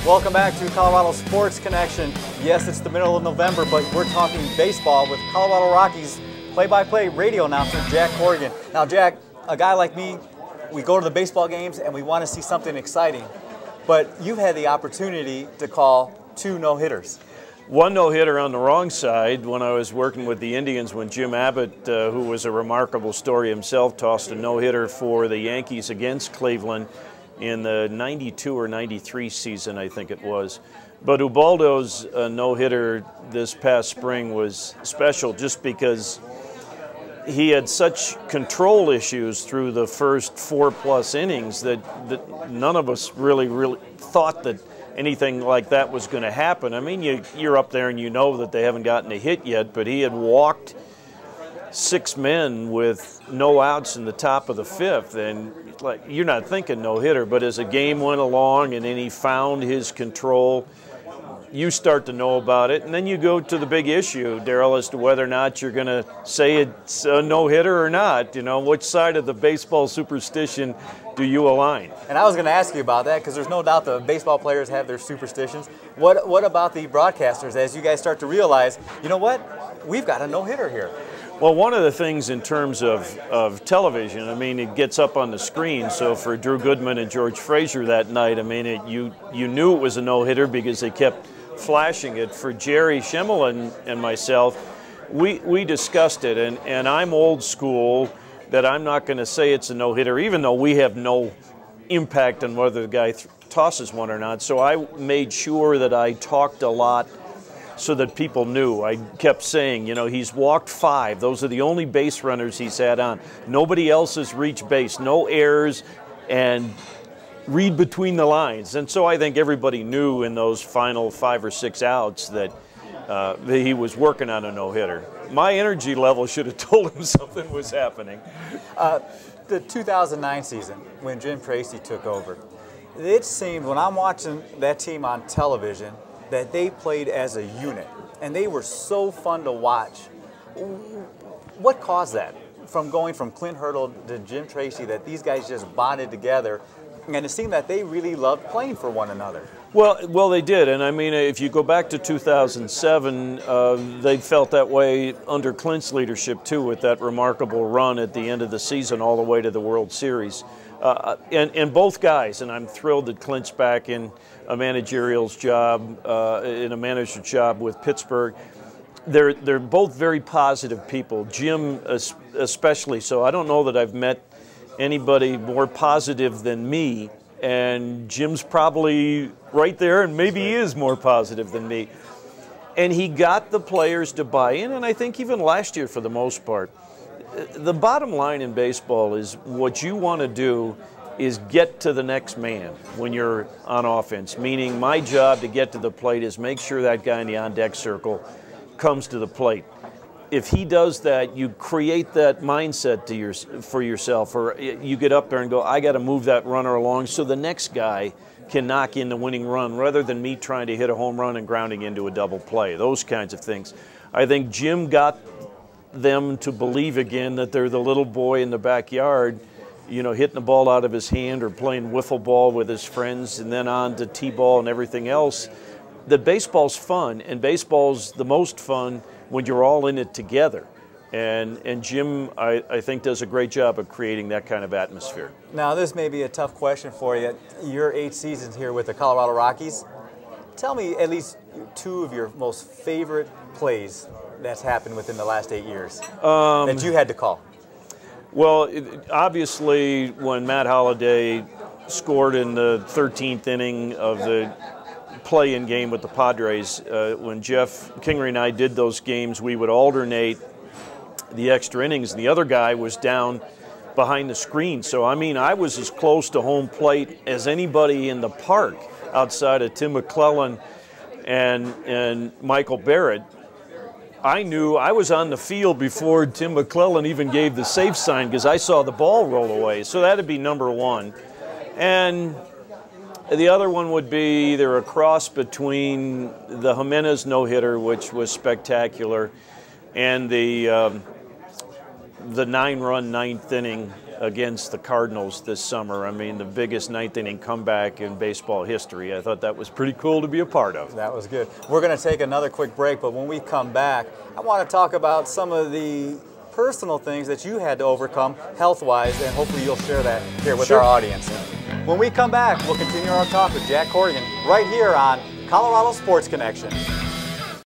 Welcome back to Colorado Sports Connection. Yes, it's the middle of November, but we're talking baseball with Colorado Rockies play-by-play radio announcer Jack Corrigan. Now, Jack, a guy like me, we go to the baseball games and we want to see something exciting, but you've had the opportunity to call 2 no-hitters. One no-hitter on the wrong side when I was working with the Indians when Jim Abbott, who was a remarkable story himself, tossed a no-hitter for the Yankees against Cleveland in the 92 or 93 season, I think it was. But Ubaldo's no-hitter this past spring was special just because he had such control issues through the first 4+ innings that none of us really thought that anything like that was going to happen. I mean, you're up there and you know that they haven't gotten a hit yet, but he had walked 6 men with no outs in the top of the 5th, and like you're not thinking no-hitter, but as the game went along and then he found his control, you start to know about it, and then you go to the big issue, Darryl, as to whether or not you're going to say it's a no-hitter or not. You know, which side of the baseball superstition do you align? And I was going to ask you about that because there's no doubt the baseball players have their superstitions. What about the broadcasters as you guys start to realize, you know what, we've got a no-hitter here? Well, one of the things in terms of television, I mean, it gets up on the screen. So for Drew Goodman and George Frazier that night, I mean, you knew it was a no-hitter because they kept flashing it. For Jerry Schimmel and myself, we discussed it, and I'm old school that I'm not going to say it's a no-hitter, even though we have no impact on whether the guy tosses one or not. So I made sure that I talked a lot so that people knew. I kept saying, you know, he's walked 5. Those are the only base runners he's had on. Nobody else has reached base. No errors, and read between the lines. And so I think everybody knew in those final 5 or 6 outs that he was working on a no-hitter. My energy level should have told him something was happening. The 2009 season, when Jim Tracy took over, it seemed, when I'm watching that team on television, that they played as a unit, and they were so fun to watch. What caused that? From going from Clint Hurdle to Jim Tracy, that these guys just bonded together, and it seemed that they really loved playing for one another. Well, they did, and I mean, if you go back to 2007, they felt that way under Clint's leadership too, with that remarkable run at the end of the season all the way to the World Series. And both guys, and I'm thrilled that Clint's back in a managerial job, in a manager job with Pittsburgh. They're both very positive people. Jim especially so. I don't know that I've met anybody more positive than me, and Jim's probably right there, and maybe he is more positive than me. And he got the players to buy in, and I think even last year for the most part. The bottom line in baseball is what you want to do is get to the next man when you're on offense, meaning my job to get to the plate is make sure that guy in the on-deck circle comes to the plate. If he does that, you create that mindset for yourself, or you get up there and go, I got to move that runner along so the next guy can knock in the winning run rather than me trying to hit a home run and grounding into a double play, those kinds of things. I think Jim got them to believe again that they're the little boy in the backyard, you know, hitting the ball out of his hand or playing wiffle ball with his friends and then on to t-ball and everything else. That baseball's fun, and baseball's the most fun when you're all in it together. And Jim, I think, does a great job of creating that kind of atmosphere. Now, this may be a tough question for you. Your 8 seasons here with the Colorado Rockies. Tell me at least 2 of your most favorite plays that's happened within the last 8 years that you had to call. Well, obviously, when Matt Holliday scored in the 13th inning of the play-in game with the Padres, when Jeff Kingery and I did those games, we would alternate the extra innings, and the other guy was down behind the screen. So, I mean, I was as close to home plate as anybody in the park outside of Tim McClellan and Michael Barrett. I knew I was on the field before Tim McClellan even gave the safe sign because I saw the ball roll away. So that'd be number 1. And the other one would be either a cross between the Jimenez no-hitter, which was spectacular, and the 9-run 9th inning against the Cardinals this summer. I mean, the biggest ninth inning comeback in baseball history. I thought that was pretty cool to be a part of. That was good. We're going to take another quick break, but when we come back, I want to talk about some of the personal things that you had to overcome health-wise, and hopefully you'll share that here with our audience. When we come back, we'll continue our talk with Jack Corrigan right here on Colorado Sports Connection.